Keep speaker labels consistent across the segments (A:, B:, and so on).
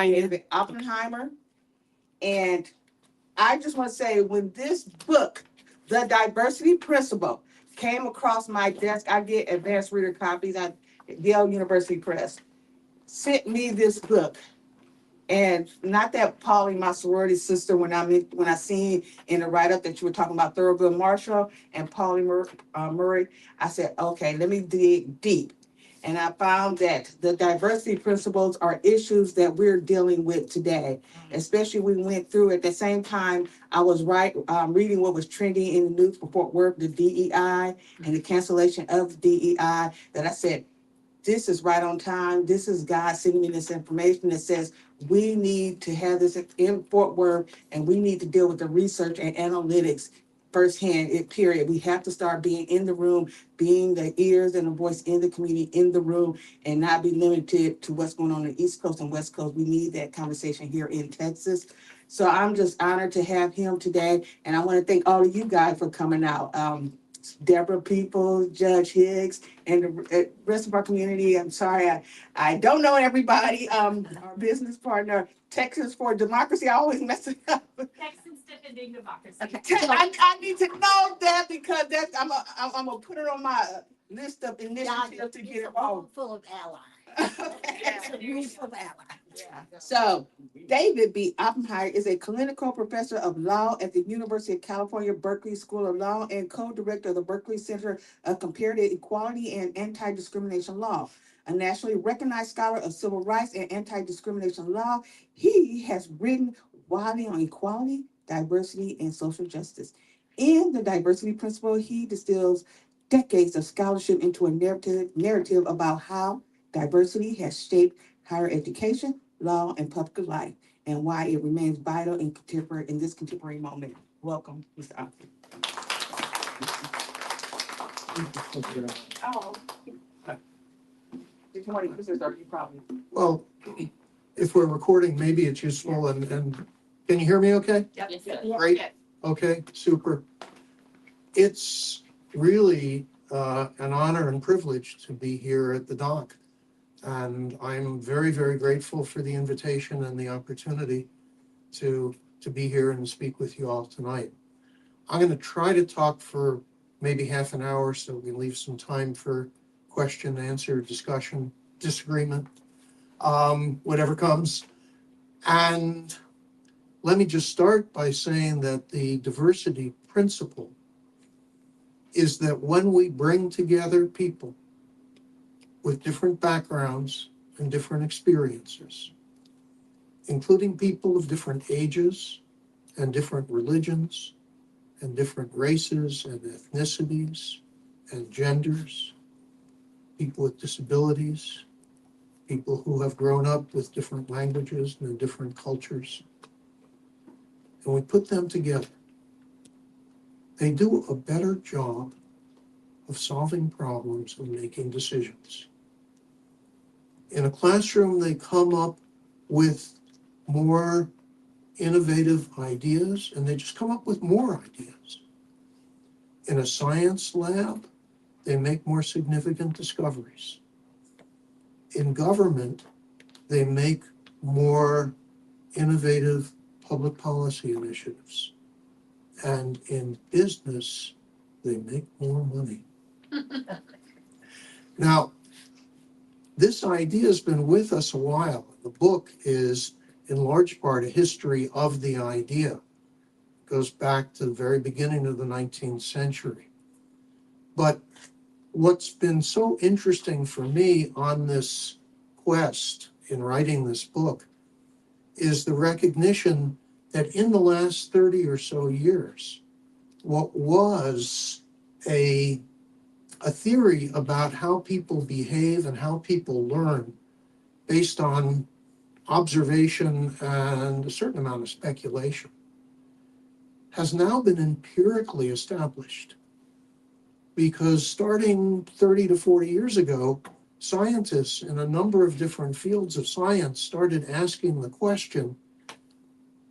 A: David Oppenheimer. And I just want to say, when this book, The Diversity Principle, came across my desk, I get advanced reader copies at Yale University Press, sent me this book. And not that Polly, my sorority sister, when I seen in the write-up that you were talking about Thurgood Marshall and Polly Murray, I said, okay, let me dig deep. And I found that the diversity principles are issues that we're dealing with today. Especially we went through at the same time I was reading what was trending in the news for Fort Worth, the DEI and the cancellation of the DEI, that I said, this is right on time. This is God sending me this information that says we need to have this in Fort Worth, and we need to deal with the research and analytics firsthand, period. We have to start being in the room, being the ears and the voice in the community, in the room, and not be limited to what's going on the East Coast and West Coast. We need that conversation here in Texas. So I'm just honored to have him today, and I want to thank all of you guys for coming out. Deborah People, Judge Higgs, and the rest of our community. I'm sorry, I don't know everybody. Our business partner, Texas for Democracy. I always mess it up.
B: Texans defending democracy.
A: Okay. I need to know that, because I'm gonna put it on my list of initiatives to get it wrong.
C: Full of allies.
A: Okay.
C: It's a room full of allies.
A: Yeah. So, David B. Oppenheimer is a clinical professor of law at the University of California, Berkeley School of Law, and co-director of the Berkeley Center of Comparative Equality and Anti-Discrimination Law. A nationally recognized scholar of civil rights and anti-discrimination law, he has written widely on equality, diversity, and social justice. In the diversity principle, he distills decades of scholarship into a narrative about how diversity has shaped higher education, law, and public life, and why it remains vital in this contemporary moment. Welcome, Mr. Oppenheimer. Oh. Good morning, Mr. Starkey, probably.
D: Well, if we're recording, maybe it's useful, and can you hear me okay?
B: Yep. Yes,
D: Great. Okay, super. It's really an honor and privilege to be here at the dock. And I'm very, very grateful for the invitation and the opportunity to be here and speak with you all tonight. I'm going to try to talk for maybe half an hour so we leave some time for question, answer, discussion, disagreement, whatever comes. And let me just start by saying that the diversity principle is that when we bring together people with different backgrounds and different experiences, including people of different ages and different religions and different races and ethnicities and genders, people with disabilities, people who have grown up with different languages and different cultures, and we put them together, they do a better job of solving problems and making decisions. In a classroom, they come up with more innovative ideas, and they just come up with more ideas. In a science lab, they make more significant discoveries. In government, they make more innovative public policy initiatives. And in business, they make more money. Now, this idea has been with us a while. The book is, in large part, a history of the idea. It goes back to the very beginning of the 19th century. But what's been so interesting for me on this quest in writing this book is the recognition that in the last 30 or so years, what was a theory about how people behave and how people learn based on observation and a certain amount of speculation has now been empirically established. Because starting 30 to 40 years ago, scientists in a number of different fields of science started asking the question,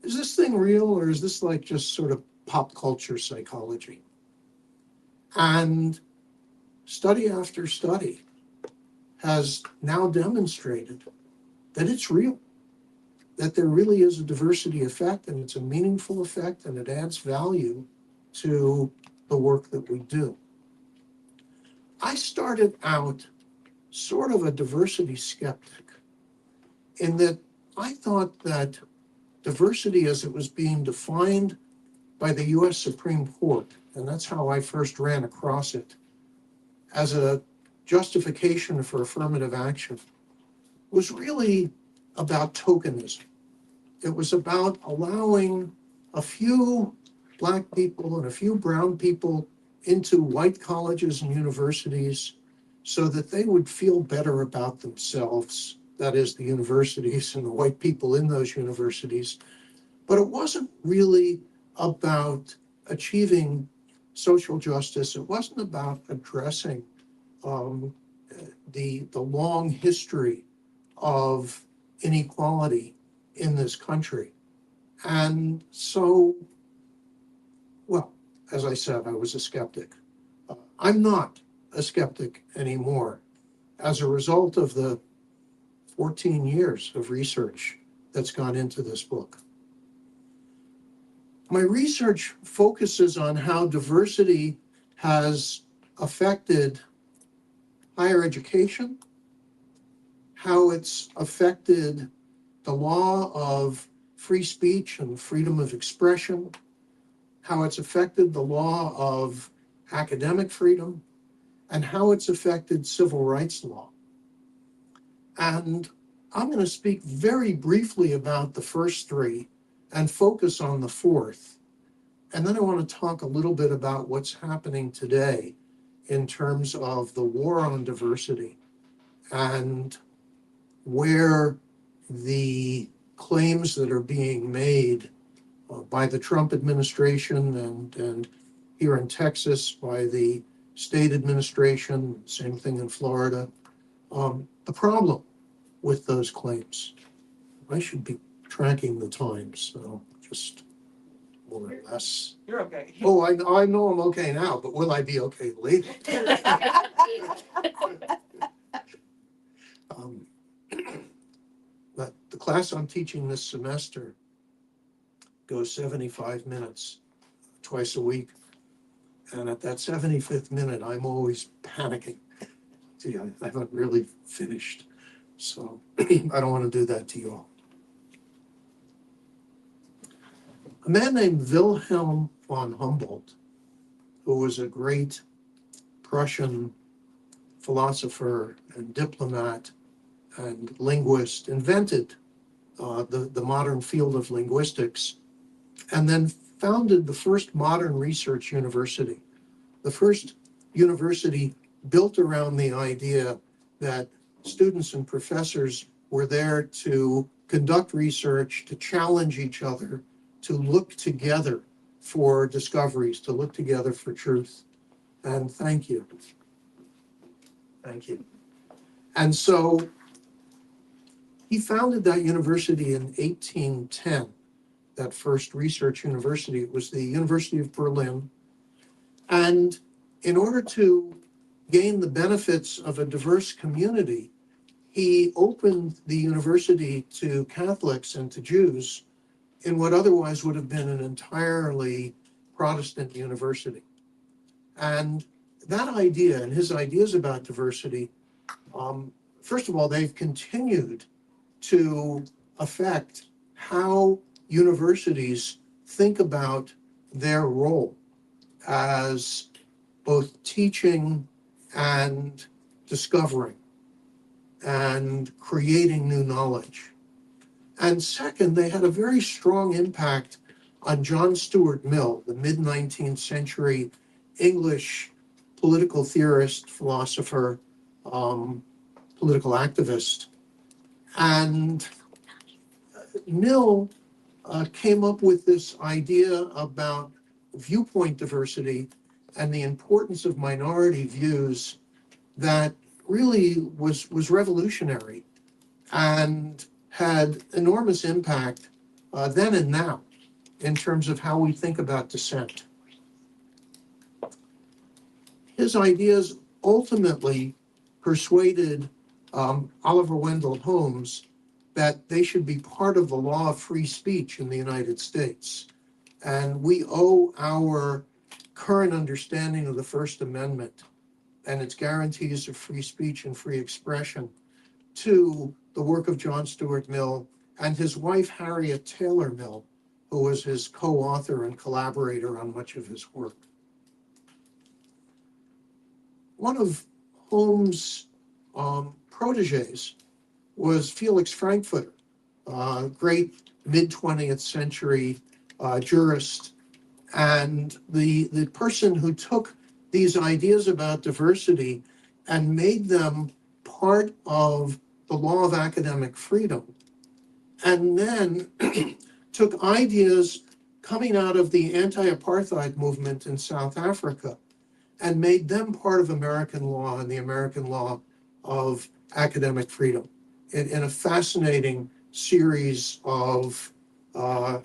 D: is this thing real, or is this like just sort of pop culture psychology? And study after study has now demonstrated that it's real. that there really is a diversity effect, and it's a meaningful effect, and it adds value to the work that we do. I started out sort of a diversity skeptic in that I thought that diversity as it was being defined by the US Supreme Court, and that's how I first ran across it, as a justification for affirmative action, was really about tokenism. It was about allowing a few Black people and a few brown people into white colleges and universities so that they would feel better about themselves, that is, the universities and the white people in those universities. But it wasn't really about achieving social justice. It wasn't about addressing the long history of inequality in this country. And so, well, as I said, I was a skeptic. I'm not a skeptic anymore as a result of the 14 years of research that's gone into this book. My research focuses on how diversity has affected higher education, how it's affected the law of free speech and freedom of expression, how it's affected the law of academic freedom, and how it's affected civil rights law. And I'm going to speak very briefly about the first three and focus on the fourth. And then I want to talk a little bit about what's happening today in terms of the war on diversity and where the claims that are being made by the Trump administration and here in Texas by the state administration, same thing in Florida, the problem with those claims. I should be tracking the time, so just more or less.
A: You're okay.
D: Oh, I know I'm okay now, but will I be okay later? But the class I'm teaching this semester goes 75 minutes twice a week. And at that 75th minute, I'm always panicking. Gee, I haven't really finished. So I don't want to do that to you all. A man named Wilhelm von Humboldt, who was a great Prussian philosopher and diplomat and linguist, invented the modern field of linguistics, and then founded the first modern research university, the first university built around the idea that students and professors were there to conduct research, to challenge each other, to look together for discoveries, to look together for truth. And thank you. Thank you. And so he founded that university in 1810, that first research university. It was the University of Berlin. And in order to gain the benefits of a diverse community, he opened the university to Catholics and to Jews in what otherwise would have been an entirely Protestant university. And that idea and his ideas about diversity, first of all, they've continued to affect how universities think about their role as both teaching and discovering and creating new knowledge. And second, they had a very strong impact on John Stuart Mill, the mid-19th century English political theorist, philosopher, political activist. And Mill came up with this idea about viewpoint diversity and the importance of minority views that really was revolutionary and had enormous impact then and now in terms of how we think about dissent. His ideas ultimately persuaded Oliver Wendell Holmes that they should be part of the law of free speech in the United States. And we owe our current understanding of the First Amendment and its guarantees of free speech and free expression to the work of John Stuart Mill and his wife, Harriet Taylor Mill, who was his co-author and collaborator on much of his work. One of Holmes' proteges was Felix Frankfurter, great mid-20th century jurist, and the person who took these ideas about diversity and made them part of the law of academic freedom, and then took ideas coming out of the anti-apartheid movement in South Africa and made them part of American law and the American law of academic freedom in a fascinating series of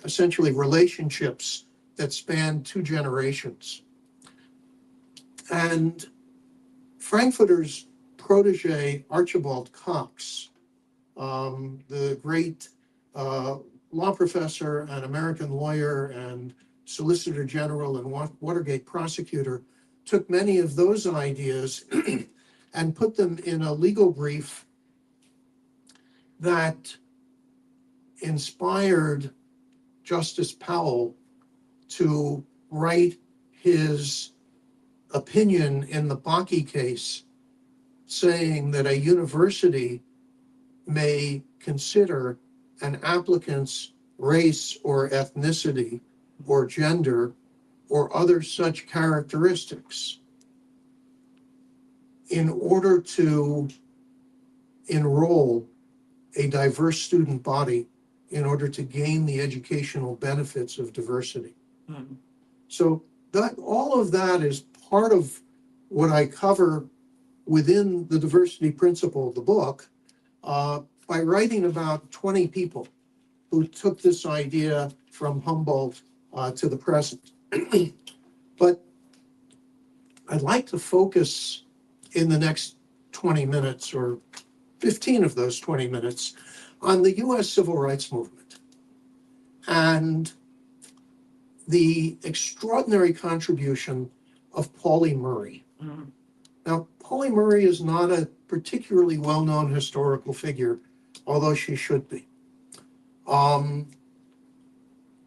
D: essentially relationships that span 2 generations. And Frankfurter's protege, Archibald Cox, the great law professor and American lawyer and Solicitor General and Watergate prosecutor, took many of those ideas and put them in a legal brief that inspired Justice Powell to write his opinion in the Bakke case, saying that a university may consider an applicant's race or ethnicity or gender or other such characteristics in order to enroll a diverse student body in order to gain the educational benefits of diversity. Mm-hmm. So that all of that is part of what I cover within the diversity principle of the book, by writing about 20 people who took this idea from Humboldt to the present. But I'd like to focus in the next 20 minutes or 15 of those 20 minutes on the US civil rights movement and the extraordinary contribution of Pauli Murray. Mm-hmm. Now, Pauli Murray is not a particularly well-known historical figure, although she should be.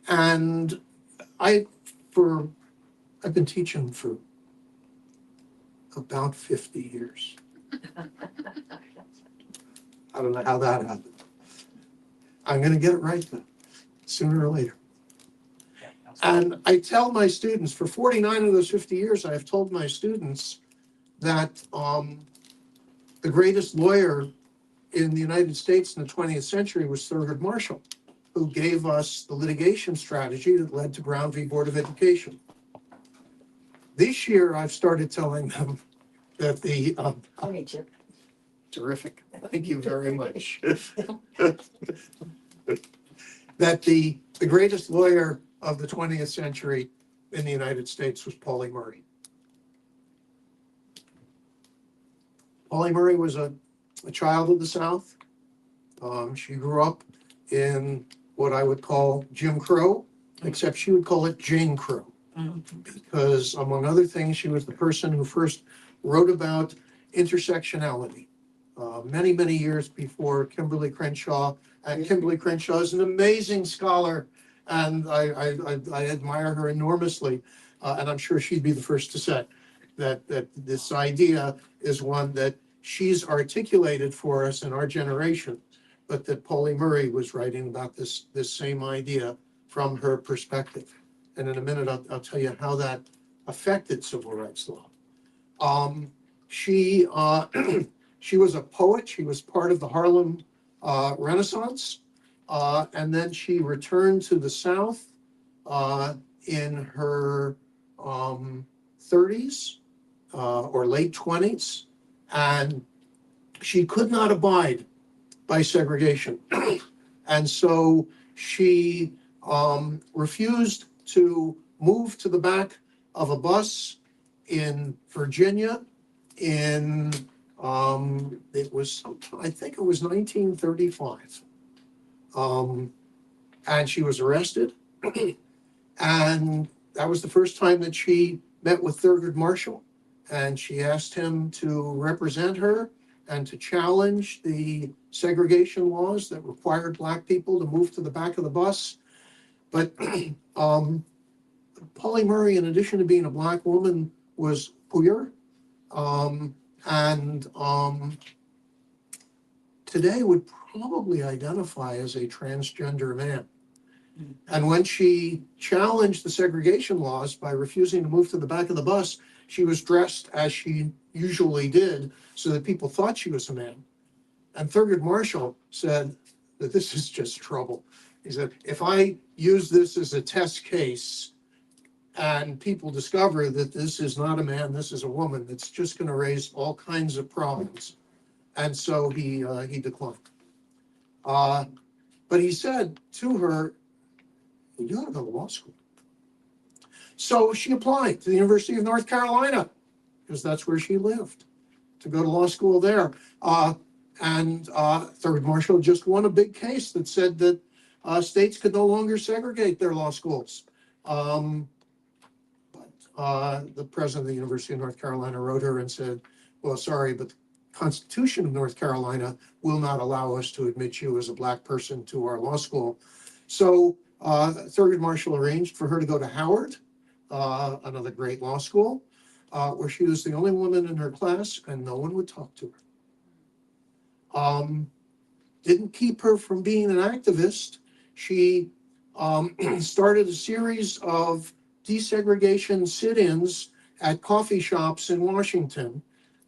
D: And I've been teaching for about 50 years. I don't know how that happened. I'm going to get it right then, sooner or later. And I tell my students, for 49 of those 50 years, I have told my students that the greatest lawyer in the United States in the 20th century was Thurgood Marshall, who gave us the litigation strategy that led to Brown v. Board of Education. This year, I've started telling them that the terrific, thank you very much. That the greatest lawyer of the 20th century in the United States was Pauli Murray. Pauli Murray was a child of the South. She grew up in what I would call Jim Crow, except she would call it Jane Crow. Because among other things, she was the person who first wrote about intersectionality many, many years before Kimberly Crenshaw. And Kimberly Crenshaw is an amazing scholar, and I admire her enormously. And I'm sure she'd be the first to say that this idea is one that she's articulated for us in our generation, but that Pauli Murray was writing about this same idea from her perspective. And in a minute, I'll tell you how that affected civil rights law. She was a poet. She was part of the Harlem Renaissance. And then she returned to the South in her 30s or late 20s. And she could not abide by segregation. And so she refused to move to the back of a bus in Virginia in, I think it was 1935. And she was arrested. And that was the first time that she met with Thurgood Marshall. And she asked him to represent her and to challenge the segregation laws that required Black people to move to the back of the bus. But Polly Murray, in addition to being a Black woman, was queer, and today would probably identify as a transgender man. And when she challenged the segregation laws by refusing to move to the back of the bus, she was dressed as she usually did so that people thought she was a man. And Thurgood Marshall said that this is just trouble. He said, if I use this as a test case and people discover that this is not a man, this is a woman, it's just going to raise all kinds of problems. And so he declined. But he said to her, you ought to go to law school. So she applied to the University of North Carolina, because that's where she lived, to go to law school there. And Thurgood Marshall just won a big case that said that states could no longer segregate their law schools. But the president of the University of North Carolina wrote her and said, well, sorry, but the Constitution of North Carolina will not allow us to admit you as a Black person to our law school. So Thurgood Marshall arranged for her to go to Howard, another great law school, where she was the only woman in her class and no one would talk to her. Didn't keep her from being an activist. She started a series of desegregation sit-ins at coffee shops in Washington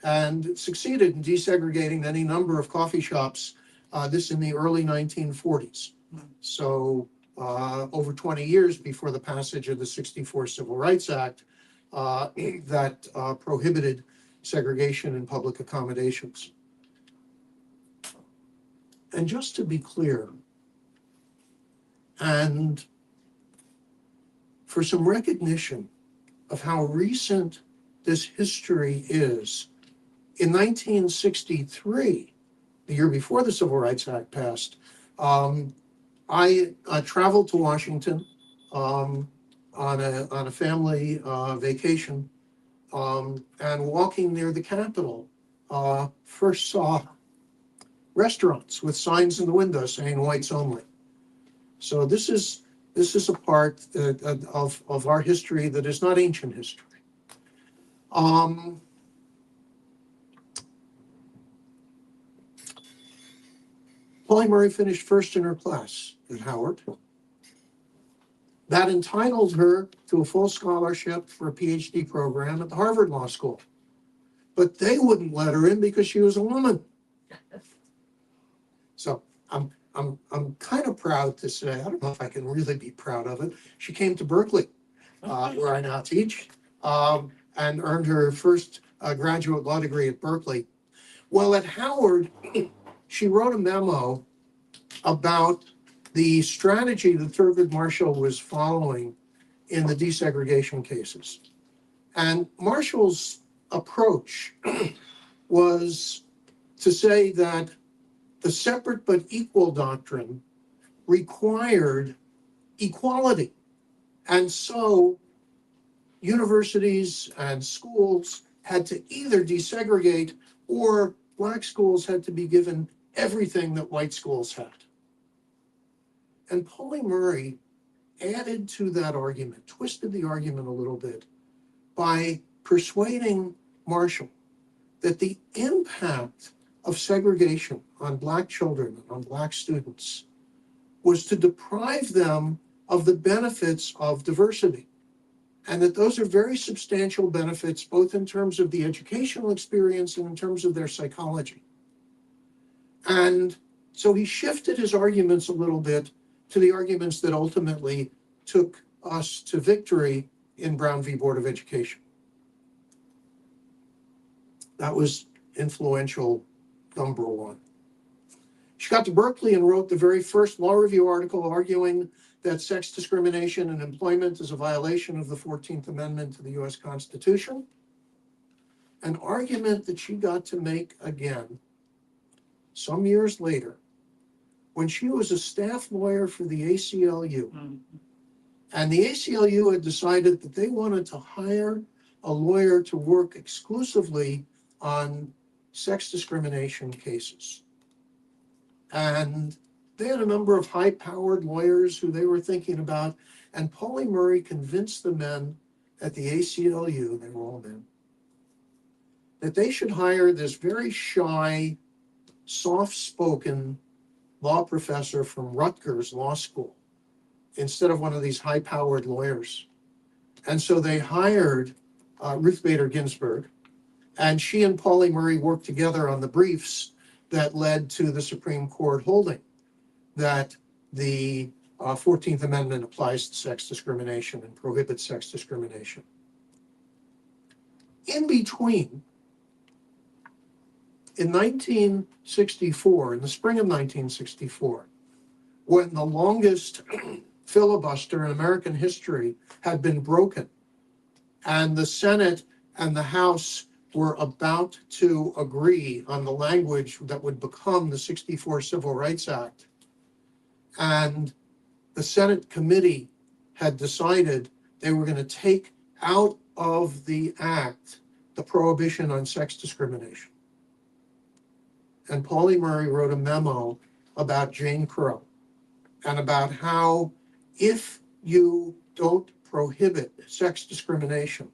D: and succeeded in desegregating any number of coffee shops, this in the early 1940s. So over 20 years before the passage of the 64 Civil Rights Act that prohibited segregation in public accommodations. And just to be clear, and for some recognition of how recent this history is, in 1963, the year before the Civil Rights Act passed, I traveled to Washington on a family vacation, and walking near the Capitol, first saw restaurants with signs in the window saying whites only. So this is a part of our history that is not ancient history. Polly Murray finished first in her class at Howard. That entitled her to a full scholarship for a PhD program at the Harvard Law School. But they wouldn't let her in because she was a woman. So I'm kind of proud to say, I don't know if I can really be proud of it. She came to Berkeley, where I now teach, and earned her first graduate law degree at Berkeley. Well, at Howard, she wrote a memo about the strategy that Thurgood Marshall was following in the desegregation cases. And Marshall's approach was to say that the separate but equal doctrine required equality. And so universities and schools had to either desegregate or Black schools had to be given everything that white schools had. And Polly Murray added to that argument, twisted the argument a little bit by persuading Marshall that the impact of segregation on Black children and on Black students was to deprive them of the benefits of diversity. And that those are very substantial benefits, both in terms of the educational experience and in terms of their psychology. And so he shifted his arguments a little bit to the arguments that ultimately took us to victory in Brown v. Board of Education. That was influential number one. She got to Berkeley and wrote the very first law review article arguing that sex discrimination in employment is a violation of the 14th Amendment to the US Constitution. An argument that she got to make again some years later when she was a staff lawyer for the ACLU.
A: Mhm.
D: And the ACLU had decided that they wanted to hire a lawyer to work exclusively on sex discrimination cases. And they had a number of high-powered lawyers who they were thinking about, and Pauli Murray convinced the men at the ACLU, they were all men, that they should hire this very shy, soft-spoken law professor from Rutgers Law School instead of one of these high-powered lawyers. And so they hired Ruth Bader Ginsburg, and she and Pauli Murray worked together on the briefs that led to the Supreme Court holding that the 14th Amendment applies to sex discrimination and prohibits sex discrimination. In between, in 1964, in the spring of 1964, when the longest filibuster in American history had been broken, and the Senate and the House were about to agree on the language that would become the '64 Civil Rights Act, and the Senate committee had decided they were going to take out of the act the prohibition on sex discrimination. And Pauli Murray wrote a memo about Jane Crow and about how if you don't prohibit sex discrimination,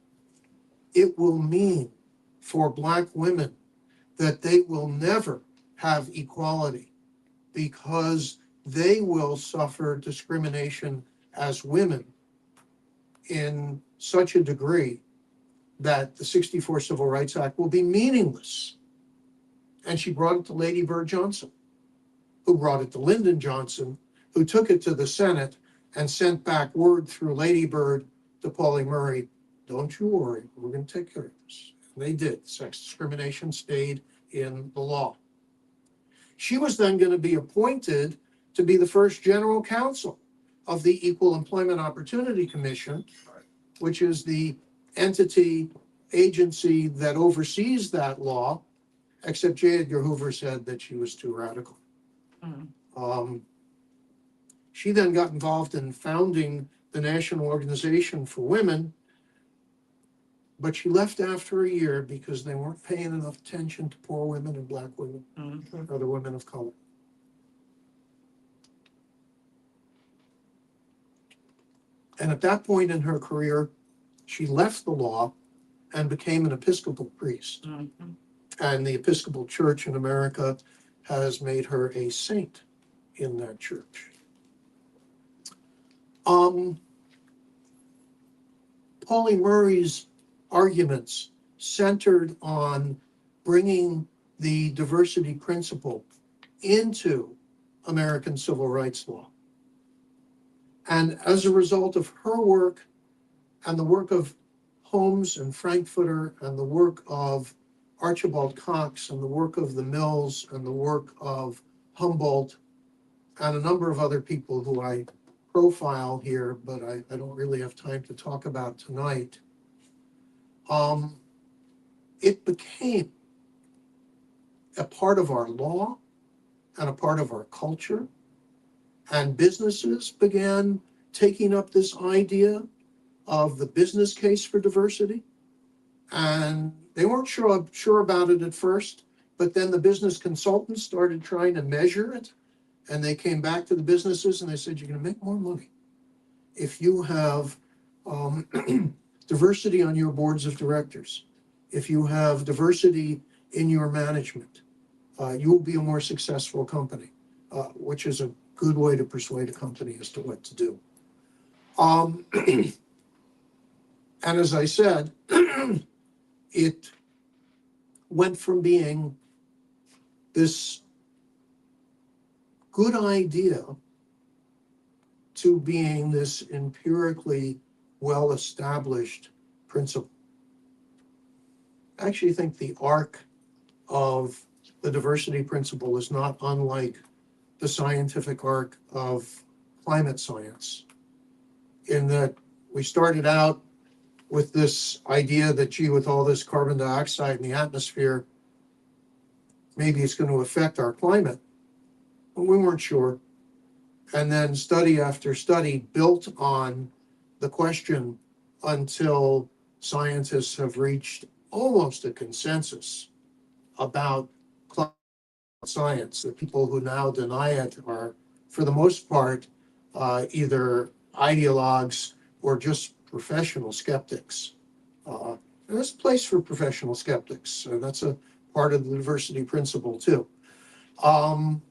D: it will mean for Black women that they will never have equality because they will suffer discrimination as women in such a degree that the '64 Civil Rights Act will be meaningless. And she brought it to Lady Bird Johnson, who brought it to Lyndon Johnson, who took it to the Senate and sent back word through Lady Bird to Pauli Murray, don't you worry, we're going to take care of this. And they did. Sex discrimination stayed in the law. She was then going to be appointed to be the first general counsel of the Equal Employment Opportunity Commission, which is the entity, agency that oversees that law, except J. Edgar Hoover said that she was too radical.
A: Mhm.
D: She then got involved in founding the National Organization for Women, but she left after a year because they weren't paying enough attention to poor women and Black women,
A: Mhm.
D: other women of color. And at that point in her career, she left the law and became an Episcopal priest.
A: Mhm.
D: And the Episcopal Church in America has made her a saint in that church. Pauli Murray's arguments centered on bringing the diversity principle into American civil rights law. And as a result of her work and the work of Holmes and Frankfurter and the work of Archibald Cox and the work of the Mills and the work of Humboldt and a number of other people who I profile here, but I don't really have time to talk about tonight, it became a part of our law and a part of our culture. And businesses began taking up this idea of the business case for diversity. And they weren't sure about it at first, but then the business consultants started trying to measure it. And they came back to the businesses and they said, you're going to make more money if you have diversity on your boards of directors, if you have diversity in your management, you will be a more successful company, which is a good way to persuade a company as to what to do. And as I said, it went from being this good idea to being this empirically well-established principle. I actually think the arc of the diversity principle is not unlike the scientific arc of climate science, in that we started out with this idea that, gee, with all this carbon dioxide in the atmosphere, maybe it's going to affect our climate. we weren't sure. And then study after study built on the question until scientists have reached almost a consensus about climate science. The people who now deny it are, for the most part, either ideologues or just professional skeptics. There's a place for professional skeptics, and that's a part of the diversity principle too. Um,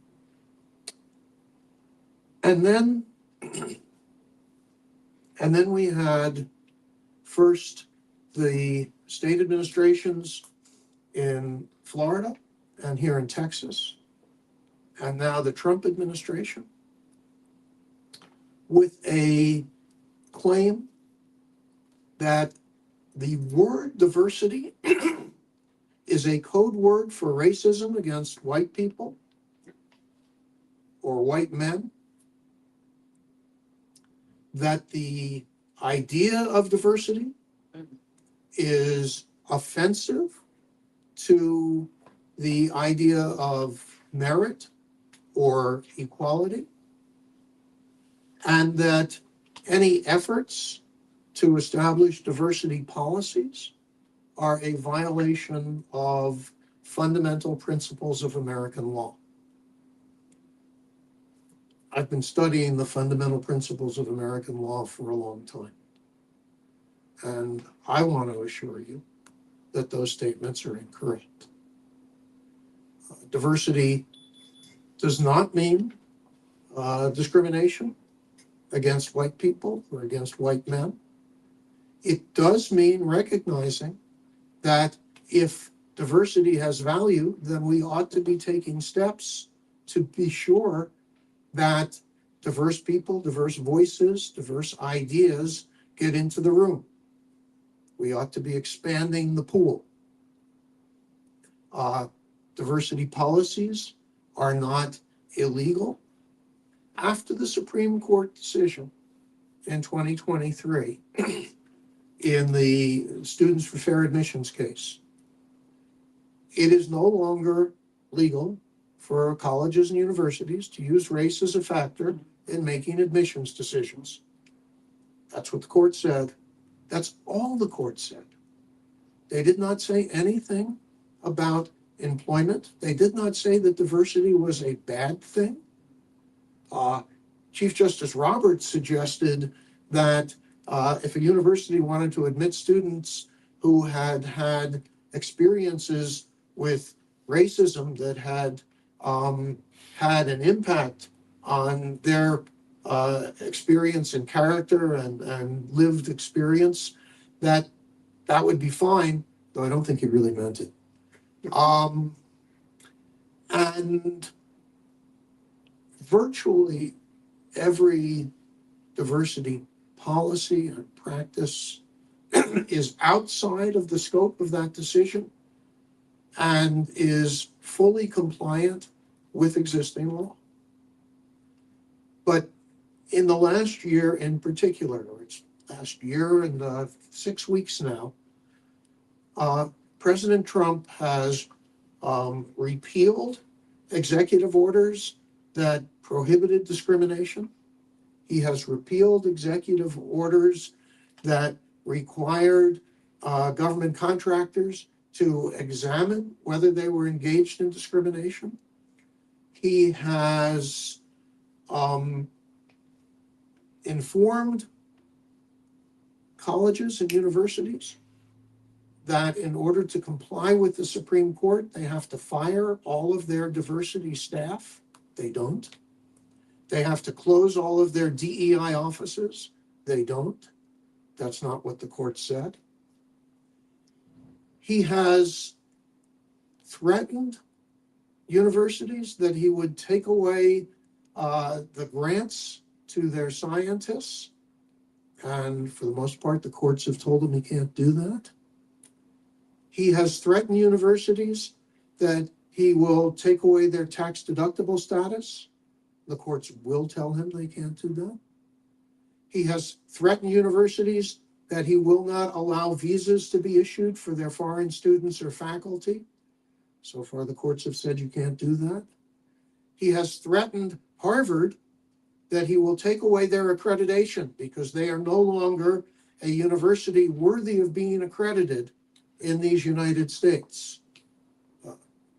D: and then, and then we had first the state administrations in Florida and here in Texas, and now the Trump administration with a claim that the word diversity is a code word for racism against white people or white men, that the idea of diversity is offensive to the idea of merit or equality, and that any efforts to establish diversity policies are a violation of fundamental principles of American law. I've been studying the fundamental principles of American law for a long time. And I want to assure you that those statements are incorrect. Diversity does not mean discrimination against white people or against white men. It does mean recognizing that if diversity has value, then we ought to be taking steps to be sure that diverse people, diverse voices, diverse ideas get into the room. We ought to be expanding the pool. Diversity policies are not illegal. After the Supreme Court decision in 2023 in the Students for Fair Admissions case, it is no longer legal for colleges and universities to use race as a factor in making admissions decisions. That's what the court said. That's all the court said. They did not say anything about employment. They did not say that diversity was a bad thing. Chief Justice Roberts suggested that if a university wanted to admit students who had had experiences with racism that had had an impact on their experience and character and lived experience, that would be fine, though I don't think he really meant it. And virtually every diversity policy and practice is outside of the scope of that decision and is fully compliant with existing law. But in the last year in particular, or it's last year and 6 weeks now, President Trump has repealed executive orders that prohibited discrimination. He has repealed executive orders that required government contractors to examine whether they were engaged in discrimination. He has informed colleges and universities that in order to comply with the Supreme Court, they have to fire all of their diversity staff. They don't. They have to close all of their DEI offices. They don't. That's not what the court said. He has threatened universities that he would take away the grants to their scientists. And for the most part, the courts have told him he can't do that. He has threatened universities that he will take away their tax deductible status. The courts will tell him they can't do that. He has threatened universities that he will not allow visas to be issued for their foreign students or faculty. So far, the courts have said you can't do that. He has threatened Harvard that he will take away their accreditation because they are no longer a university worthy of being accredited in these United States.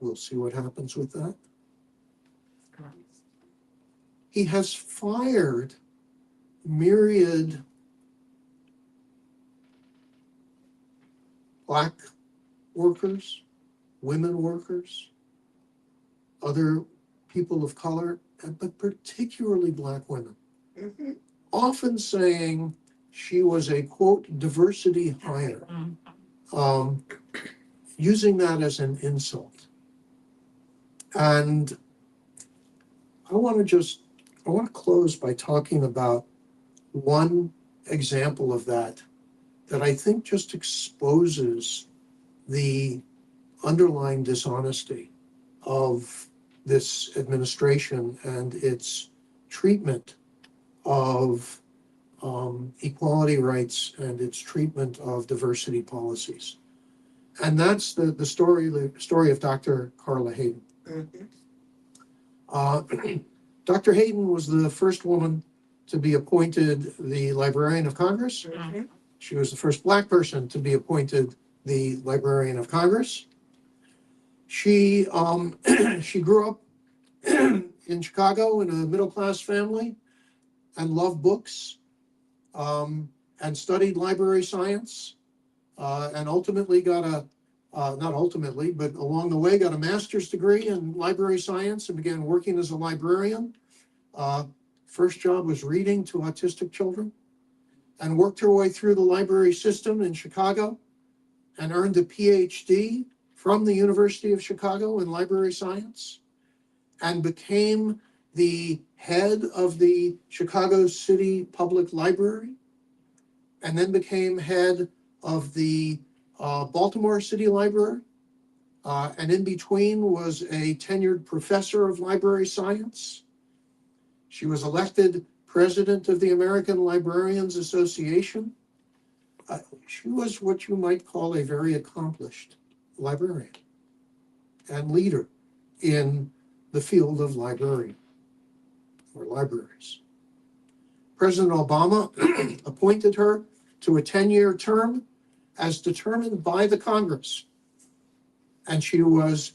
D: We'll see what happens with that. He has fired myriad Black workers, women workers, other people of color, but particularly Black women, often saying she was a, quote, diversity hire, using that as an insult. And I want to close by talking about one example of that I think just exposes the underlying dishonesty of this administration and its treatment of equality rights and its treatment of diversity policies. And that's the story of Dr. Carla Hayden. Dr. Hayden was the first woman to be appointed the Librarian of Congress. She was the first Black person to be appointed the Librarian of Congress. She grew up in Chicago in a middle-class family and loved books, and studied library science, and ultimately not ultimately, but along the way got a master's degree in library science and began working as a librarian. First job was reading to autistic children, and worked her way through the library system in Chicago and earned a PhD from the University of Chicago in library science, and became the head of the Chicago City Public Library, and then became head of the Baltimore City Library, and in between was a tenured professor of library science. She was elected president of the American Librarians Association. She was what you might call a very accomplished librarian and leader in the field of librarian or libraries. President Obama appointed her to a 10-year term as determined by the Congress. And she was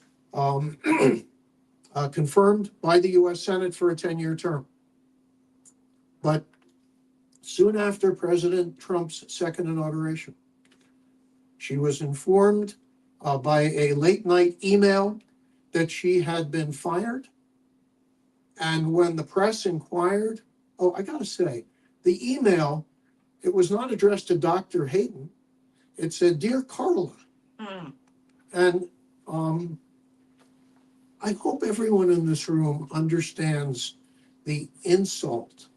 D: confirmed by the US Senate for a 10-year term. But soon after President Trump's second inauguration, she was informed by a late night email that she had been fired. And when the press inquired, I gotta say, the email, it was not addressed to Dr. Hayden. It said, "Dear Carla." And I hope everyone in this room understands the insult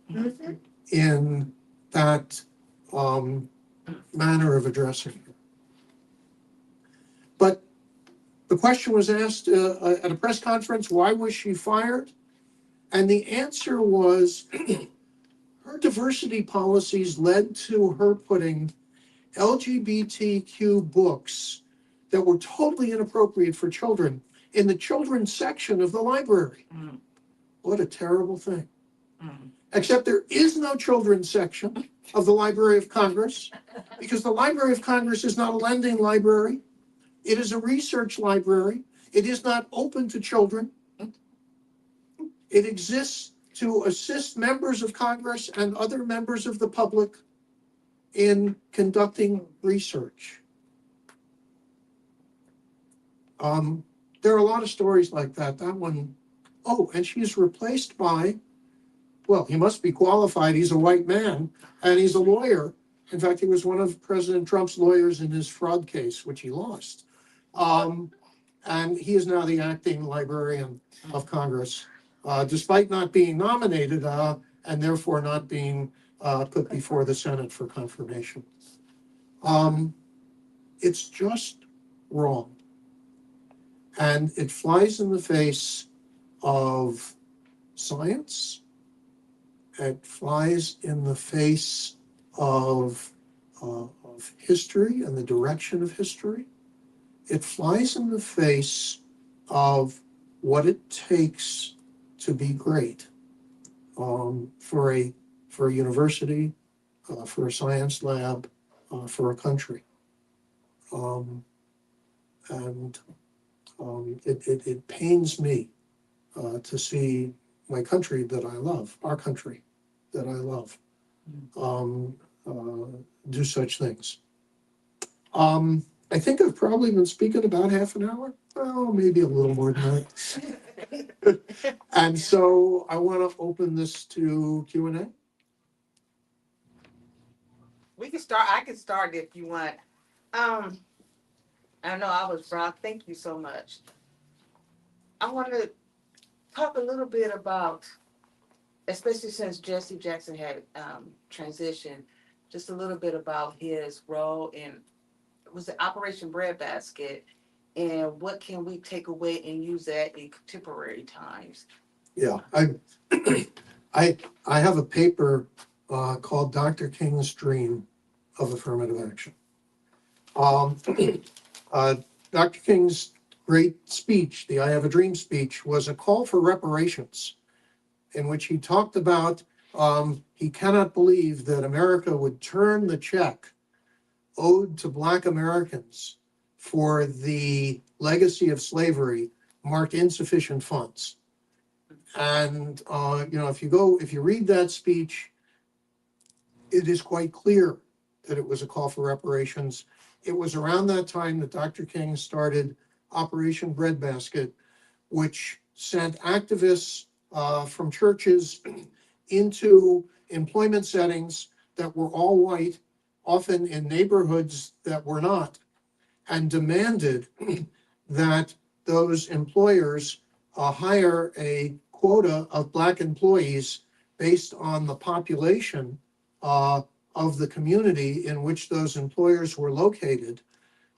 D: in that manner of addressing her. But the question was asked at a press conference, why was she fired? And the answer was, her diversity policies led to her putting LGBTQ books that were totally inappropriate for children in the children's section of the library. What a terrible thing. Except there is no children's section of the Library of Congress, because the Library of Congress is not a lending library. It is a research library. It is not open to children. It exists to assist members of Congress and other members of the public in conducting research. There are a lot of stories like that. That one, and she's replaced by, well, he must be qualified. He's a white man, and he's a lawyer. In fact, he was one of President Trump's lawyers in his fraud case, which he lost. And he is now the acting librarian of Congress, despite not being nominated and therefore not being put before the Senate for confirmation. It's just wrong. And it flies in the face of science. It flies in the face of history and the direction of history. It flies in the face of what it takes to be great for a university, for a science lab, for a country. Um, and it pains me to see my country that I love, our country that I love, um, do such things. I think I've probably been speaking about half an hour. Well, maybe a little more than that. And so I want to open this to Q&A.
A: We can start. I can start if you want. Um, I know I was Brock. Thank you so much. I want to talk a little bit about, especially since Jesse Jackson had transitioned, just a little bit about his role in, was it Operation Breadbasket, and what can we take away and use that in contemporary times?
D: Yeah, I have a paper called Dr. King's Dream of Affirmative Action. Um, Dr. King's great speech, the I Have a Dream speech, was a call for reparations, in which he talked about he cannot believe that America would turn the check owed to Black Americans for the legacy of slavery marked insufficient funds. And if you read that speech, it is quite clear that it was a call for reparations. It was around that time that Dr. King started Operation Breadbasket, which sent activists from churches into employment settings that were all white, often in neighborhoods that were not, and demanded that those employers hire a quota of Black employees based on the population of the community in which those employers were located,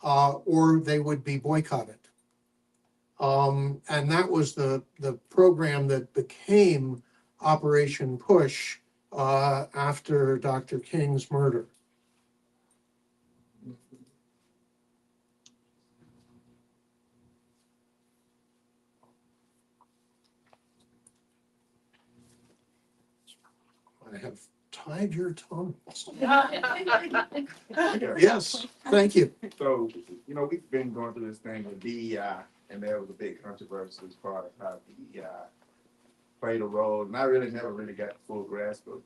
D: or they would be boycotted. And that was the program that became Operation Push after Dr. King's murder. I have tied your tongues. Yes, thank you.
E: So, we've been going through this thing with DEI, and there was a big controversy as far as how DEI played a role. And I really never really got the full grasp of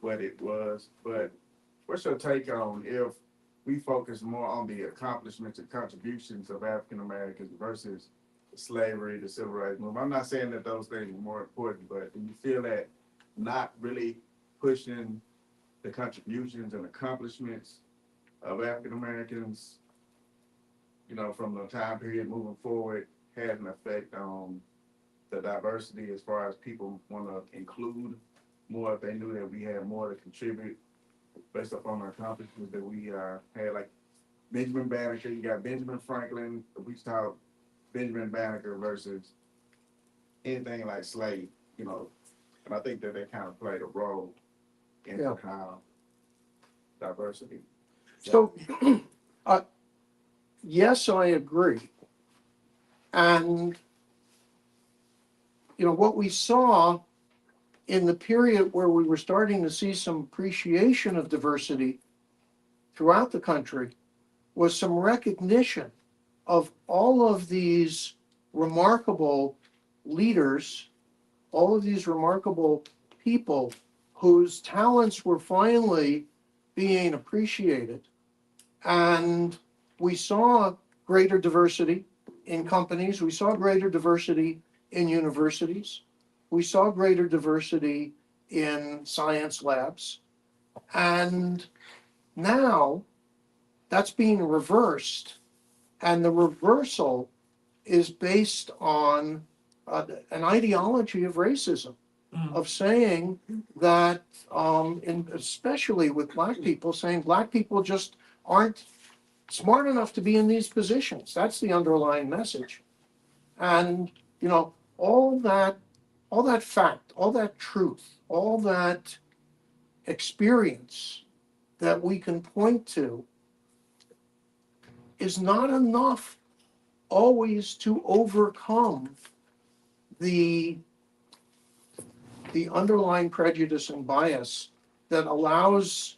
E: what it was. But what's your take on if we focus more on the accomplishments and contributions of African Americans versus slavery, the civil rights movement? I'm not saying that those things are more important, but do you feel that not really pushing the contributions and accomplishments of African Americans, from the time period moving forward, has an effect on the diversity as far as people want to include more if they knew that we had more to contribute based upon the accomplishments that we had, like Benjamin Banneker. You got Benjamin Franklin. We talk Benjamin Banneker versus anything like Slade, and I think that they kind of played a role into how diversity.
D: So, yes, I agree. And, what we saw in the period where we were starting to see some appreciation of diversity throughout the country was some recognition of all of these remarkable leaders, all of these remarkable people whose talents were finally being appreciated. And we saw greater diversity in companies. We saw greater diversity in universities. We saw greater diversity in science labs. And now that's being reversed. And the reversal is based on an ideology of racism, of saying that, especially with Black people, saying Black people just aren't smart enough to be in these positions. That's the underlying message. And, all that fact, all that truth, all that experience that we can point to is not enough always to overcome the the underlying prejudice and bias that allows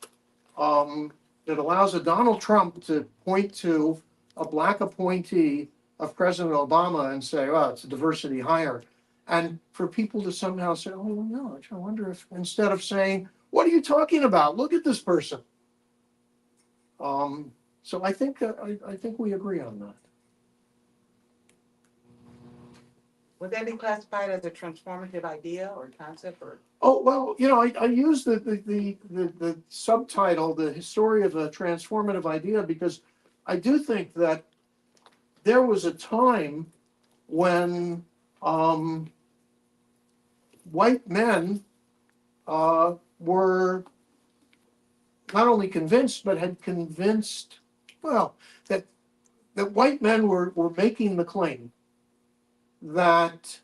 D: a Donald Trump to point to a black appointee of President Obama and say, "Oh, it's a diversity hire," and for people to somehow say, "Oh no, I wonder if," instead of saying, "What are you talking about? Look at this person." So I think we agree on that.
A: Would that be classified as a transformative idea or concept or?
D: Oh, well, I use the subtitle, the history of a transformative idea, because I do think that there was a time when white men were not only convinced, but had convinced, well, that white men were making the claim that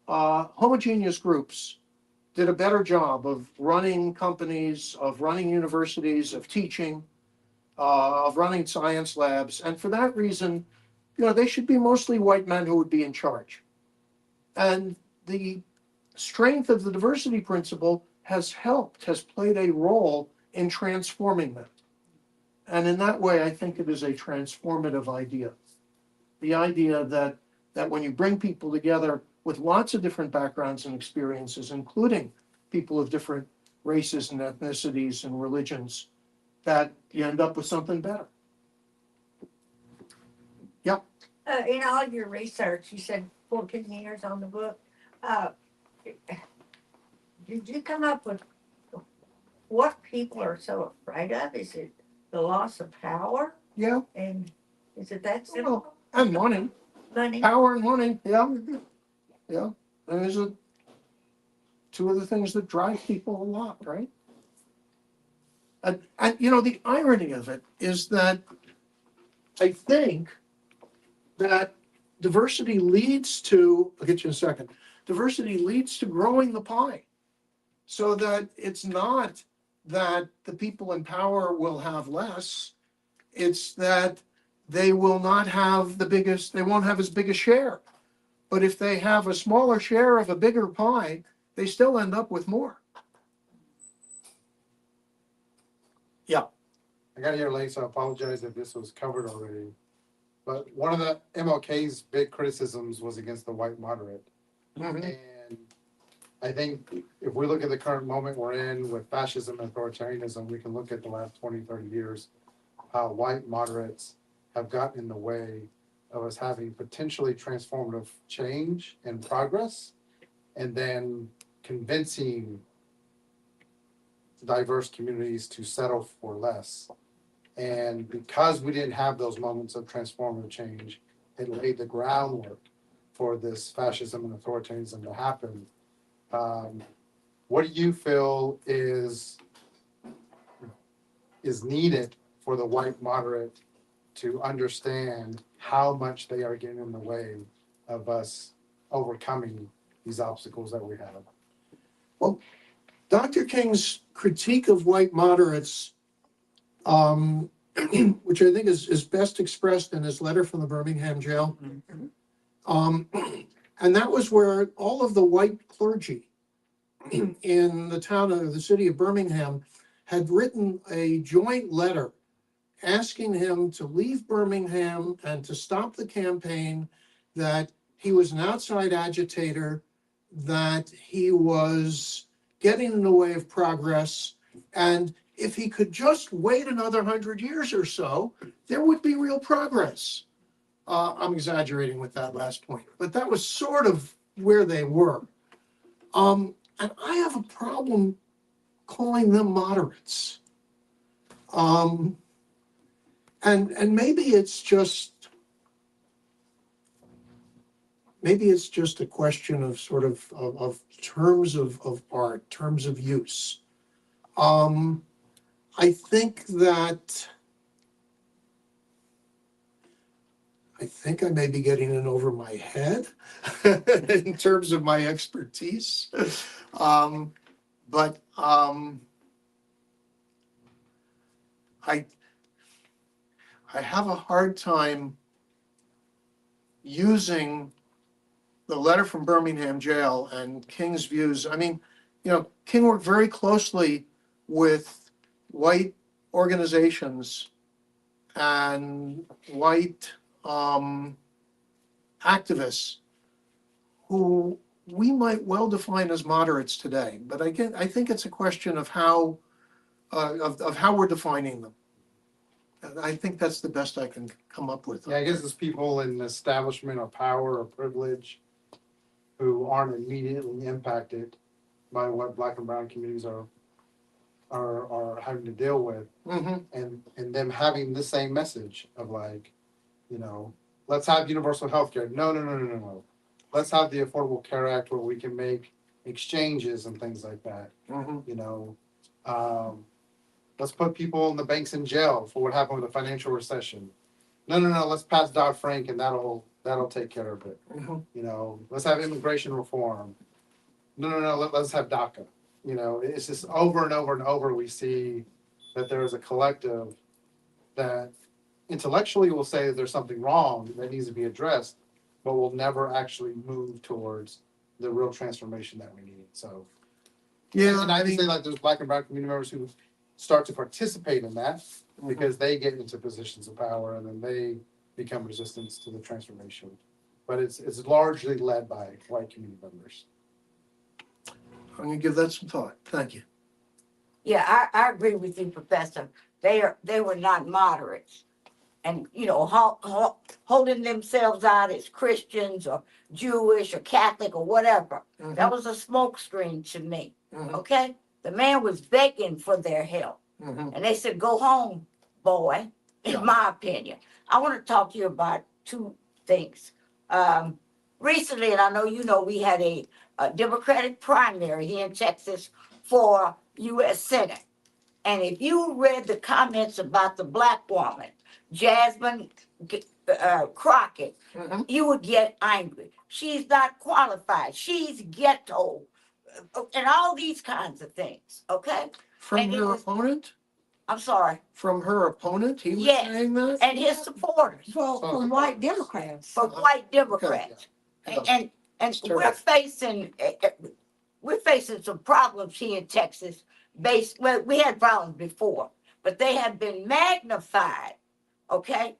D: homogeneous groups did a better job of running companies, of running universities, of teaching, of running science labs. And for that reason, they should be mostly white men who would be in charge. And the strength of the diversity principle has played a role in transforming that. And in that way, I think it is a transformative idea. The idea that when you bring people together with lots of different backgrounds and experiences, including people of different races and ethnicities and religions, that you end up with something better. Yeah.
C: In all your research, you said 14 years on the book. Did you come up with what people are so afraid of? Is it the loss of power?
D: Yeah.
C: And is it that simple?
D: Well, and money.
C: Money?
D: Power and money. Yeah. Yeah. And those are two of the things that drive people a lot, right? And the irony of it is that I think that diversity leads to, I'll get you in a second, diversity leads to growing the pie. So that it's not that the people in power will have less, it's that they will not have they won't have as big a share. But if they have a smaller share of a bigger pie, they still end up with more. Yeah.
F: I got here late, so I apologize if this was covered already. But one of the MLK's big criticisms was against the white moderate.
D: Mm-hmm.
F: And I think if we look at the current moment we're in with fascism and authoritarianism, we can look at the last 20, 30 years, how white moderates have gotten in the way of us having potentially transformative change and progress, and then convincing diverse communities to settle for less. And because we didn't have those moments of transformative change, it laid the groundwork for this fascism and authoritarianism to happen. What do you feel is needed for the white moderate to understand how much they are getting in the way of us overcoming these obstacles that we have?
D: Well, Dr. King's critique of white moderates, which I think is best expressed in his letter from the Birmingham jail. And that was where all of the white clergy in the city of Birmingham had written a joint letter asking him to leave Birmingham and to stop the campaign, that he was an outside agitator, that he was getting in the way of progress, and if he could just wait another 100 years or so, there would be real progress. I'm exaggerating with that last point, but that was sort of where they were. And I have a problem calling them moderates. And maybe it's just a question of sort of terms of art, terms of use. I think I may be getting in over my head in terms of my expertise. But I have a hard time using the letter from Birmingham jail and King's views. I mean, King worked very closely with white organizations and white activists who we might well define as moderates today. But again, I think it's a question of how of how we're defining them. And I think that's the best I can come up with.
F: Yeah, I guess it's people in establishment or power or privilege who aren't immediately impacted by what black and brown communities are having to deal with,
D: Mm-hmm.
F: and them having the same message of let's have universal health care. No. Let's have the Affordable Care Act where we can make exchanges and things like that.
D: Mm-hmm.
F: Let's put people in the banks in jail for what happened with the financial recession. No. Let's pass Dodd-Frank and that'll take care of it.
D: Mm-hmm.
F: Let's have immigration reform. No. Let's have DACA. It's just over and over and over we see that there is a collective that intellectually will say that there's something wrong that needs to be addressed, but will never actually move towards the real transformation that we need. So,
D: Yeah,
F: and I say like there's black and brown community members who start to participate in that because they get into positions of power and then they become resistance to the transformation. But it's largely led by white community members.
D: I'm going to give that some thought. Thank you.
C: Yeah, I agree with you, Professor. They were not moderates. And, holding themselves out as Christians or Jewish or Catholic or whatever.
D: Mhm.
C: That was a smokescreen to me.
D: Mhm.
C: Okay? The man was begging for their help.
D: Mhm.
C: And they said, go home, boy, in
D: Yeah.
C: my opinion. I want to talk to you about two things. Recently, and I know you know, we had a Democratic primary here in Texas for U.S. Senate. And if you read the comments about the black woman, Jasmine Crockett,
D: Mhm.
C: you would get angry. She's not qualified. She's ghetto, and all these kinds of things. Okay,
D: From
C: And it
D: her
C: was-
D: opponent?
C: I'm sorry,
D: From her opponent? He was
C: Yes.
D: saying that?
C: and his supporters,
A: Well, from white Democrats.
C: for white Democrats,
D: Yeah.
C: and
D: terrible.
C: we're facing some problems here in Texas. We had problems before, but they have been magnified. Okay,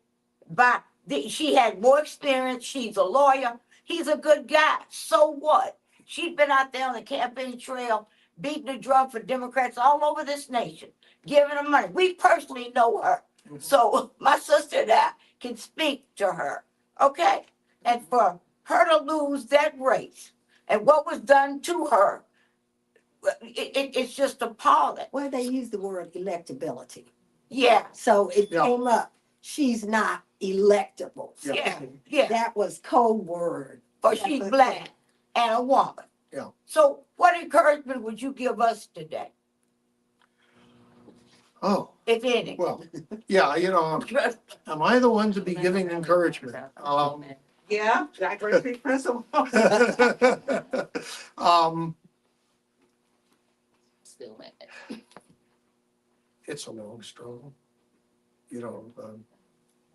C: she had more experience. She's a lawyer. He's a good guy. So what? She's been out there on the campaign trail, beating the drum for Democrats all over this nation, giving them money. We personally know her.
D: Mhm.
C: So my sister and I can speak to her. Okay? And for her to lose that race and what was done to her, it's just appalling.
G: Well, they use the word electability.
C: Yeah,
G: So it
D: Yeah.
G: came up, she's not electable.
C: yeah, yeah.
G: That was code word.
C: But she's black and a woman.
D: Yeah.
C: So what encouragement would you give us today,
D: Oh,
C: if any?
D: well, yeah, am I the one to be giving encouragement?
A: Yeah, diversity principle.
D: It's a long struggle.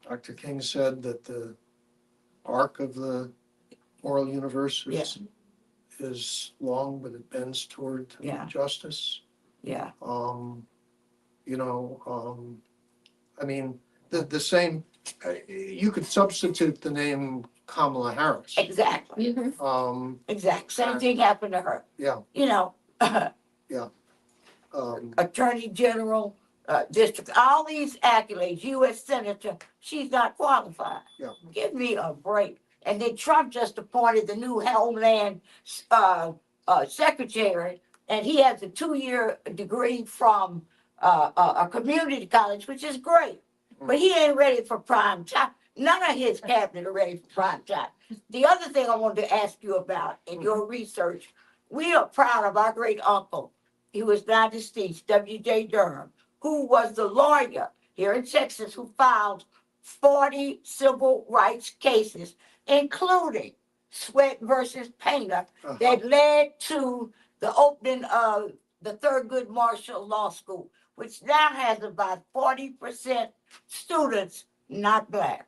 D: Dr. King said that the arc of the moral universe is long, but it bends toward
C: Yeah.
D: justice.
C: Yeah,
D: I mean, the same, you could substitute the name Kamala Harris.
C: exactly, exactly. Same thing happened to her.
D: Yeah.
C: Attorney General, district, all these accolades, U.S. Senator, she's not qualified.
D: Yeah.
C: Give me a break. And then Trump just appointed the new Homeland Secretary, and he has a 2-year degree from a community college, which is great. But he ain't ready for prime time. None of his cabinet are ready for prime time. The other thing I wanted to ask you about in your research, we are proud of our great uncle. He was now deceased, W.J. Durham, who was the lawyer here in Texas who filed 40 civil rights cases, including Sweat versus Painter, that led to the opening of the Thurgood Marshall Law School, which now has about 40% students not black.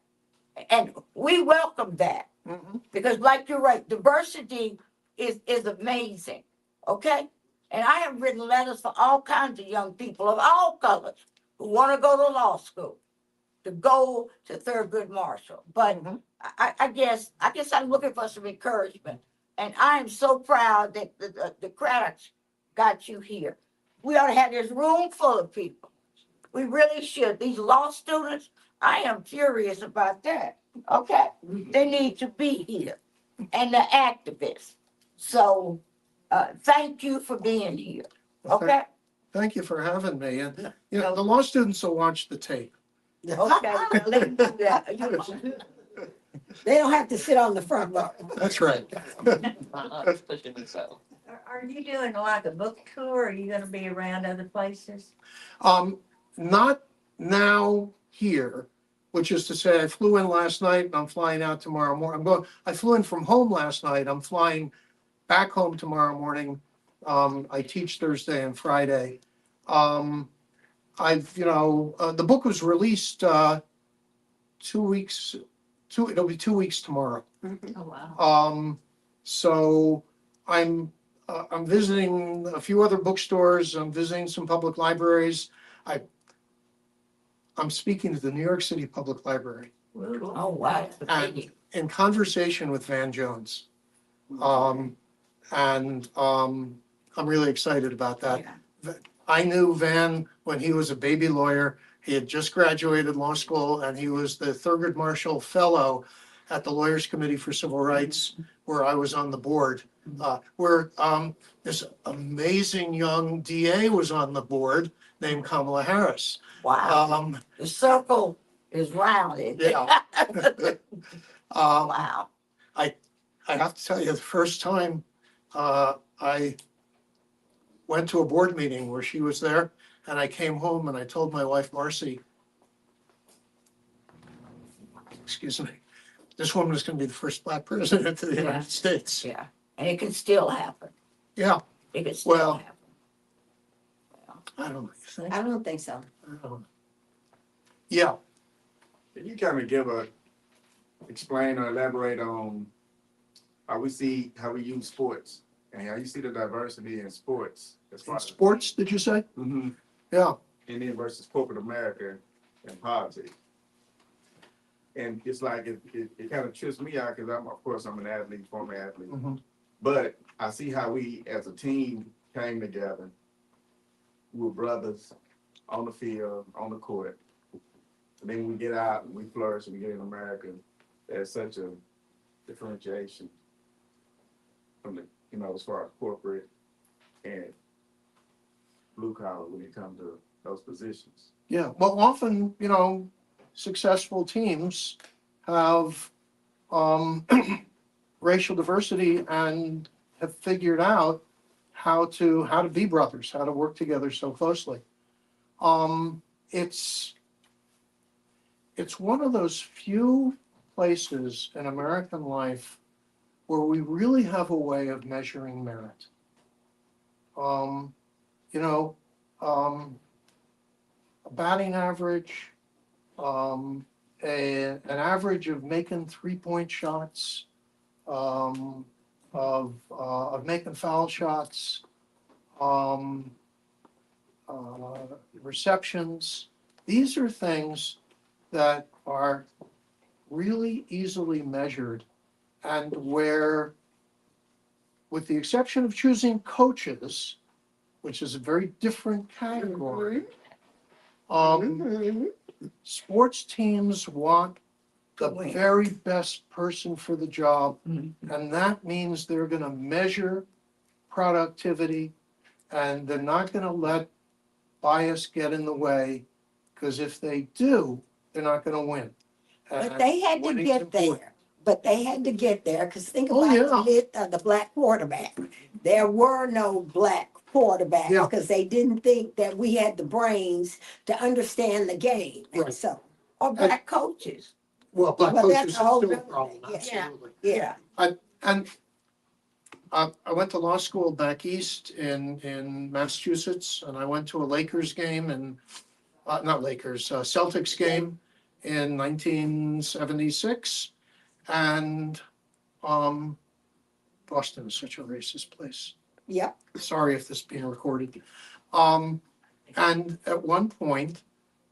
C: And we welcome that
D: Mhm.
C: because, like you're right, diversity is amazing. Okay? And I have written letters for all kinds of young people of all colors who want to go to law school, to go to Thurgood Marshall. But I guess I'm looking for some encouragement. And I am so proud that the Cradocks got you here. We ought to have this room full of people. We really should. These law students, I am furious about that. Okay? They need to be here. And the activists. So thank you for being here. Okay?
D: Thank you for having me. And, you know, the law students will watch the tape.
C: Okay, well, let me do that.
G: They don't have to sit on the front row.
D: That's right.
H: Are you doing like a book tour? Are you gonna be around other places?
D: Not now here, which is to say I flew in last night and I'm flying out tomorrow morning. I flew in from home last night. I'm flying back home tomorrow morning. I teach Thursday and Friday. The book was released, it'll be 2 weeks tomorrow.
H: Oh, wow.
D: So I'm visiting a few other bookstores. I'm visiting some public libraries. I'm speaking at the New York City Public Library
C: Oh, wow.
D: and in conversation with Van Jones. I'm really excited about that.
C: Yeah.
D: I knew Van when he was a baby lawyer. He had just graduated law school and he was the Thurgood Marshall Fellow at the Lawyers Committee for Civil Rights, where I was on the board. Where this amazing young DA was on the board named Kamala Harris.
C: Wow. The circle is rounded.
D: Yeah.
C: Wow.
D: I have to tell you, the first time I went to a board meeting where she was there, and I came home and I told my wife, Marcy, excuse me, this woman is going to be the first Black president of the United States.
C: Yeah. And it can still happen.
D: Yeah,
C: It can still
D: Well,
C: happen.
D: I don't know. You think?
G: I don't think so.
D: I don't know. Yeah,
E: Can you kind of explain or elaborate on how we use sports and how you see the diversity in sports as far as
D: sports, did you say?
E: Mm-hmm.
D: Yeah.
E: Indian versus corporate America and politics. And it's like it kind of trips me out because I'm an athlete, former athlete.
D: Mhm.
E: But I see how we as a team came together. We were brothers on the field, on the court. And then we get out and we flourish and we get in America. There's such a differentiation from as far as corporate and blue collar when it comes to those positions.
D: Yeah, well, often, successful teams have racial diversity and have figured out how to be brothers, how to work together so closely. It's one of those few places in American life where we really have a way of measuring merit. A batting average, an average of making 3-point shots, of making foul shots, receptions. These are things that are really easily measured and where, with the exception of choosing coaches, which is a very different category, sports teams want the very best person for the job, and that means they're going to measure productivity, and they're not going to let bias get in the way, because if they do, they're not going to win.
G: But they had to
D: winning's
G: get
D: important.
G: there. But they had to get there, because think
D: Oh,
G: about the black quarterback. There were no black quarterbacks,
D: Yeah.
G: because they didn't think that we had the brains to understand the game. And
D: Right.
G: so,
C: Or black coaches.
D: Well, black
G: Well, that's
D: coaches
G: a whole
D: is still a
G: different
D: problem,
G: thing,
D: absolutely.
G: yeah.
D: And I went to law school back east in Massachusetts, and I went to a Lakers game and, not Lakers, Celtics game in 1976. And Boston is such a racist place.
G: Yep.
D: Sorry if this is being recorded. And at one point,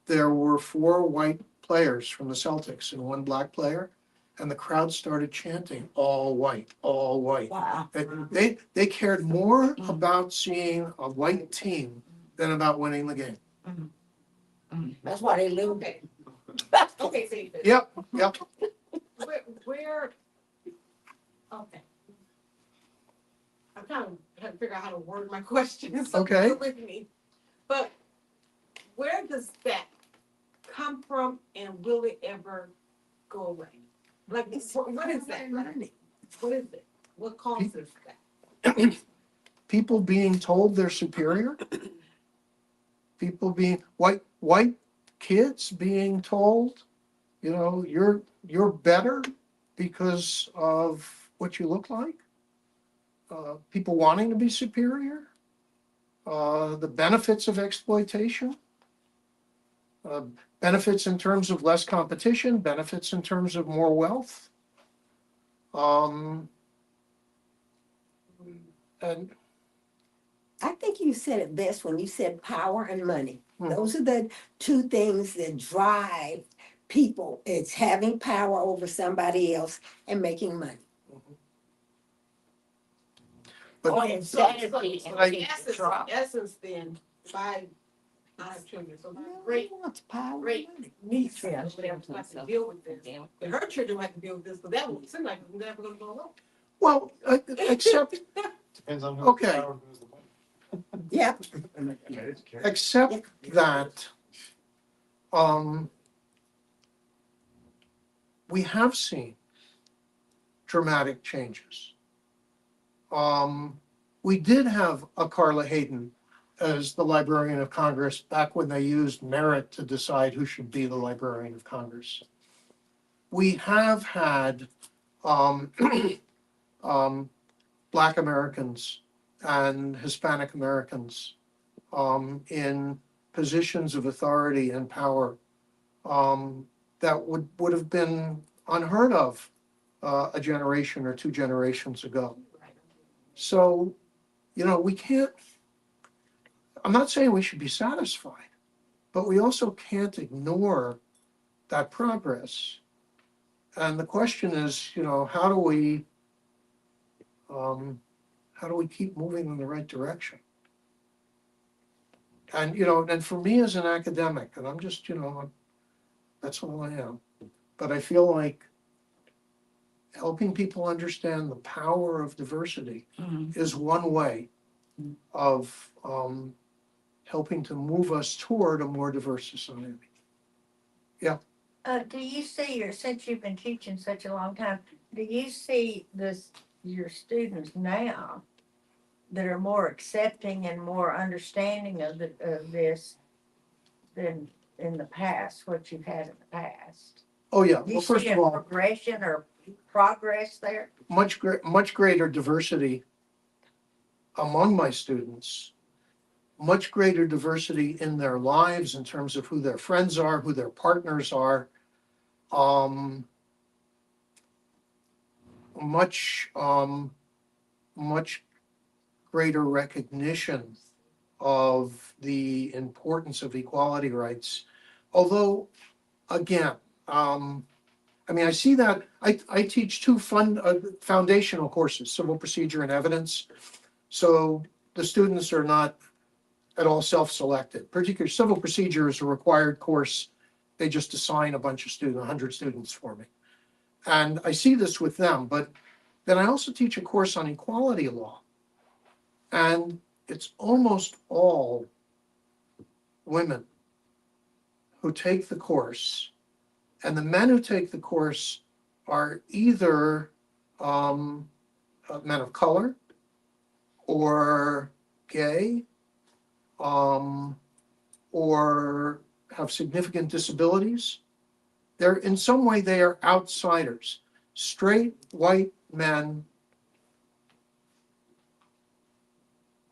D: there were 4 white players from the Celtics and 1 black player, and the crowd started chanting, "All white, all white."
C: Wow.
D: And they cared more about seeing a white team than about winning the game.
C: That's why they live there.
B: Okay, see.
D: Yep.
A: Where, okay. I'm trying to figure out how to word my question. So
D: Okay.
A: bear with me. But where does that come from and will it ever go away? Like, what is that? What is it? What causes that?
D: People being told they're superior. People being, white kids being told, you know, you're better because of what you look like. People wanting to be superior. The benefits of exploitation. Benefits in terms of less competition, benefits in terms of more wealth. And
G: I think you said it best when you said power and money.
D: Hmm.
G: Those are the 2 things that drive people. It's having power over somebody else and making money.
D: But-
C: Or insanity and
D: I-
A: Essence then, I have children, so my
G: No
A: great
G: one wants power
A: great
G: and money.
A: niece will have to deal with this. And her children will have to deal with this, but that will seem like it's never gonna go away.
D: well, except
F: Depends on who.
D: Okay.
F: who's the one.
G: Yep.
D: except that we have seen dramatic changes. We did have a Carla Hayden as the Librarian of Congress back when they used merit to decide who should be the Librarian of Congress. We have had Black Americans and Hispanic Americans in positions of authority and power that would have been unheard of a generation or 2 generations ago. So, you know, we can't, I'm not saying we should be satisfied, but we also can't ignore that progress. And the question is, you know, how do we keep moving in the right direction? And, you know, and for me as an academic, and I'm just, you know, that's all I am. But I feel like helping people understand the power of diversity is one way of helping to move us toward a more diverse society.
H: Do you see, or since you've been teaching such a long time, do you see your students now that are more accepting and more understanding of this than in the past, what you've had in the past?
D: Oh, yeah.
H: Do you
D: Well, first
H: see
D: of
H: a
D: all,
H: progression or progress there?
D: much greater diversity among my students, much greater diversity in their lives in terms of who their friends are, who their partners are. Much greater recognition of the importance of equality rights. Although, again, I mean, I see that, I teach 2 foundational courses, civil procedure and evidence. So the students are not at all self-selected. Particularly civil procedure is a required course. They just assign a bunch of 100 students for me. And I see this with them, but then I also teach a course on equality law. And it's almost all women who take the course. And the men who take the course are either men of color or gay, or have significant disabilities. They're in some way they are outsiders. Straight white men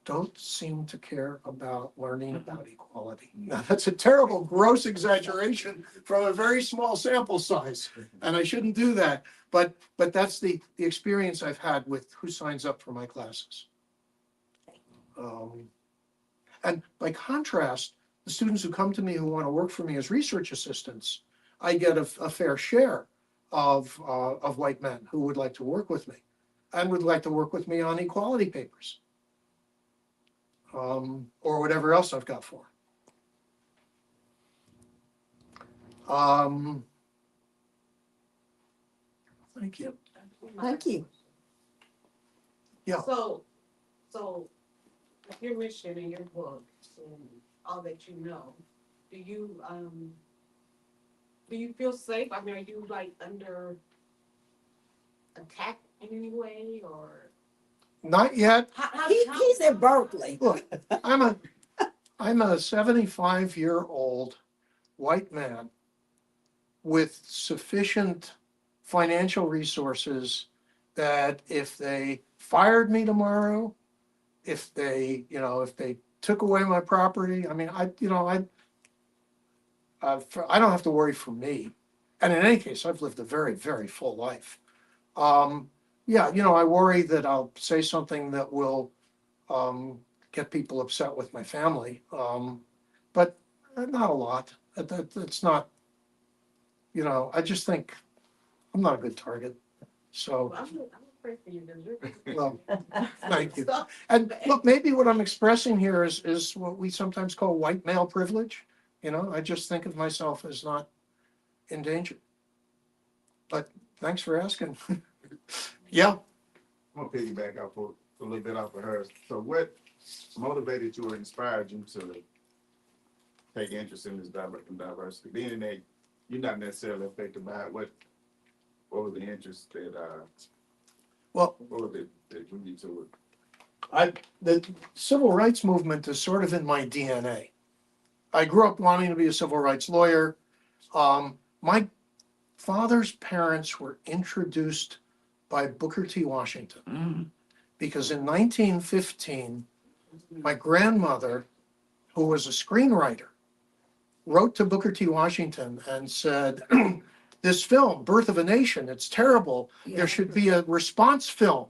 D: don't seem to care about learning about equality. Now, that's a terrible, gross exaggeration from a very small sample size, and I shouldn't do that. But that's the experience I've had with who signs up for my classes. And by contrast, the students who come to me who want to work for me as research assistants, I get a fair share of white men who would like to work with me and would like to work with me on equality papers, or whatever else I've got for 'em. Thank you.
G: Thank you.
D: Yeah.
A: So your mission in your book and all that you know, do you feel safe? I mean, are you like under attack in any way or?
D: Not yet.
G: He's at Berkeley.
D: Look, I'm a 75-year-old white man with sufficient financial resources that if they fired me tomorrow, if they took away my property, I mean, I don't have to worry for me. And in any case, I've lived a very, very full life. Yeah, I worry that I'll say something that will get people upset with my family, but not a lot. It's not, I just think I'm not a good target. So,
A: I'm afraid for you.
D: well, thank you. And look, maybe what I'm expressing here is what we sometimes call white male privilege. I just think of myself as not in danger. But thanks for asking. Yeah.
E: I'm gonna piggyback off a little bit off of hers. So what motivated you or inspired you to take interest in this diversity? Being that you're not necessarily affected by it, what was the interest that
D: Well,
E: what was it that drew you to it?
D: The civil rights movement is sort of in my DNA. I grew up wanting to be a civil rights lawyer. My father's parents were introduced by Booker T. Washington because in 1915, my grandmother, who was a screenwriter, wrote to Booker T. Washington and said, this film, Birth of a Nation, it's terrible. There should be a response film.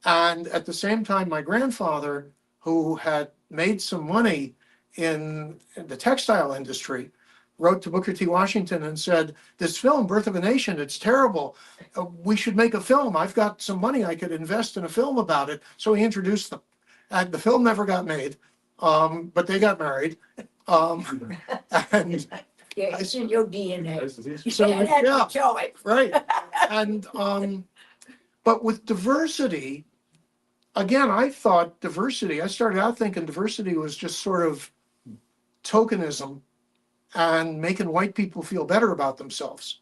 D: And at the same time, my grandfather, who had made some money in the textile industry, wrote to Booker T. Washington and said, this film, Birth of a Nation, it's terrible. We should make a film. I've got some money. I could invest in a film about it. So he introduced them. And the film never got made, but they got married. And
C: Yeah, it's in your DNA.
D: so, yeah,
C: Choice.
D: right. And, but with diversity, again, I started out thinking diversity was just sort of tokenism and making white people feel better about themselves.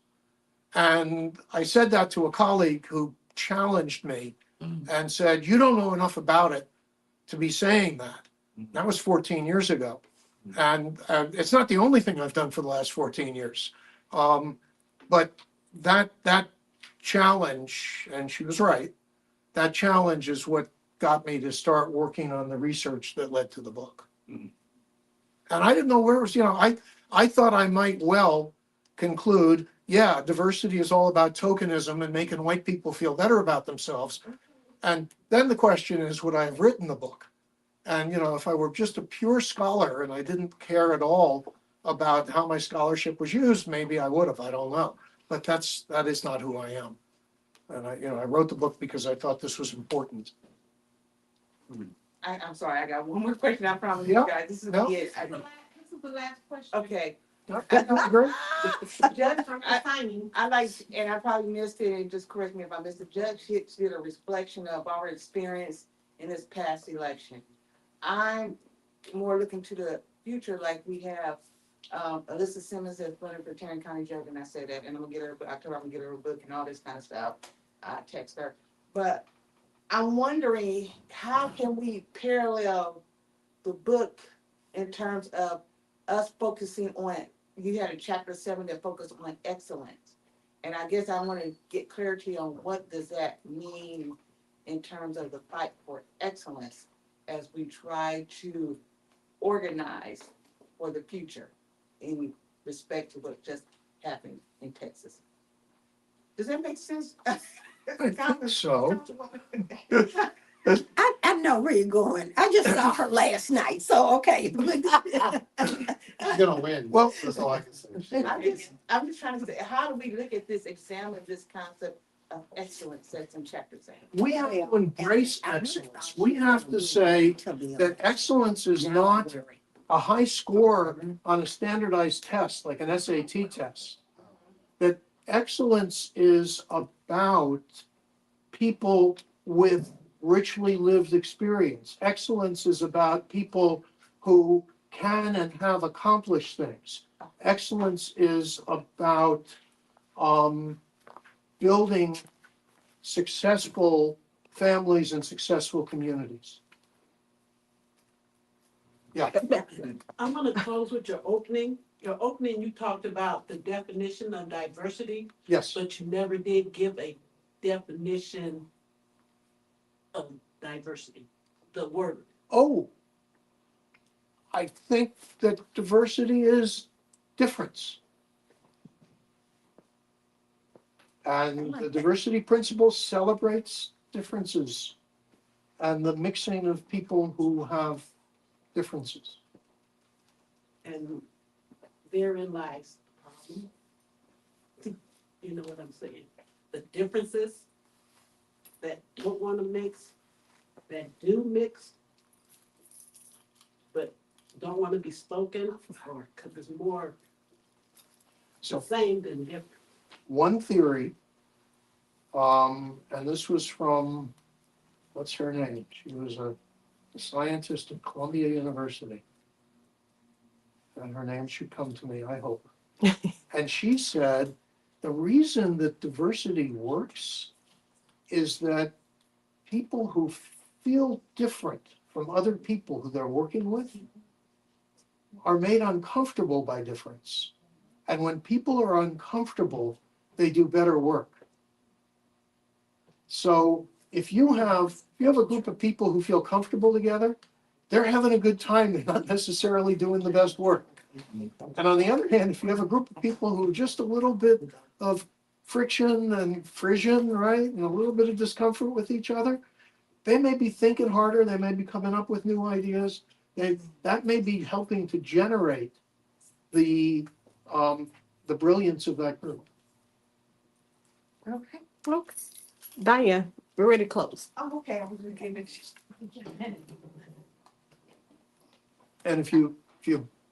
D: And I said that to a colleague who challenged me and said, you don't know enough about it to be saying that. That was 14 years ago. And it's not the only thing I've done for the last 14 years. But that challenge, and she was right, that challenge is what got me to start working on the research that led to the book. And I didn't know where it was, I thought I might well conclude, yeah, diversity is all about tokenism and making white people feel better about themselves. And then the question is, would I have written the book? And, if I were just a pure scholar and I didn't care at all about how my scholarship was used, maybe I would have, I don't know. But that is not who I am. And I wrote the book because I thought this was important.
A: I'm sorry, I got one more question. I promise
D: Yeah,
A: you guys. This is
D: no.
A: it.
B: This is the last question.
A: Okay.
D: Great.
A: Judge, I like, and I probably missed it, and just correct me if I missed it. Judge Hicks did a reflection of our experience in this past election. I'm more looking to the future, like we have Alyssa Simmons is running for Tarrant County Judge, and I said that, and I'm gonna get her, I told her I'm gonna get her a book and all this kind of stuff. I text her, but I'm wondering how can we parallel the book in terms of us focusing on, you had a chapter 7 that focused on excellence. And I guess I want to get clarity on what does that mean in terms of the fight for excellence as we try to organize for the future in respect to what just happened in Texas. Does that make sense?
D: I think so.
G: I know where you're going. I just saw her last night, so okay.
F: She's gonna win.
D: Well-
F: That's all I can say.
A: I'm just trying to say, how do we look at this, examine this concept of excellence that's in chapter 7?
D: We have to embrace excellence. We have to say that excellence is not a high score on a standardized test, like an SAT test. That excellence is about people with richly lived experience. Excellence is about people who can and have accomplished things. Excellence is about building successful families and successful communities. Yeah,
B: I'm gonna close with your opening. Your opening, you talked about the definition of diversity,
D: yes.
B: but you never did give a definition of diversity, the word.
D: Oh, I think that diversity is difference. And the diversity principle celebrates differences and the mixing of people who have differences.
B: And therein lies the problem. You know what I'm saying? The differences that don't wanna mix, that do mix, but don't wanna be spoken, or, cause it's more the
D: So
B: same than different.
D: one theory, and this was from, what's her name? She was a scientist at Columbia University. And her name should come to me, I hope. And she said, the reason that diversity works is that people who feel different from other people who they're working with are made uncomfortable by difference. And when people are uncomfortable, they do better work. So if you have a group of people who feel comfortable together, they're having a good time, they're not necessarily doing the best work. And on the other hand, if you have a group of people who are just a little bit of friction and frisson, right, and a little bit of discomfort with each other, they may be thinking harder, they may be coming up with new ideas, that may be helping to generate the brilliance of that group.
A: Okay.
I: Okay. Diane, we're ready to close.
A: Oh, okay, I was gonna give it.
D: And if you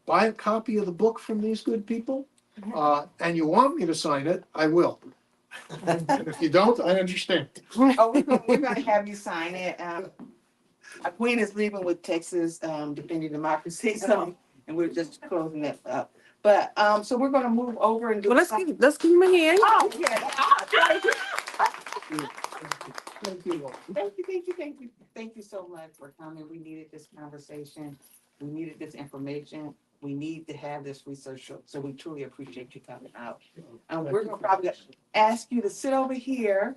D: buy a copy of the book from these good people, and you want me to sign it, I will. And if you don't, I understand.
A: Oh, we're gonna have you sign it. Our queen is leaving with Texas, Defending Democracy, so, and we're just closing it up. But, so we're gonna move over and do.
I: Well, let's give him a hand.
A: Oh, yeah.
D: Thank you.
A: Thank you so much for coming. We needed this conversation. We needed this information. We need to have this research, so we truly appreciate you coming out. We're gonna probably ask you to sit over here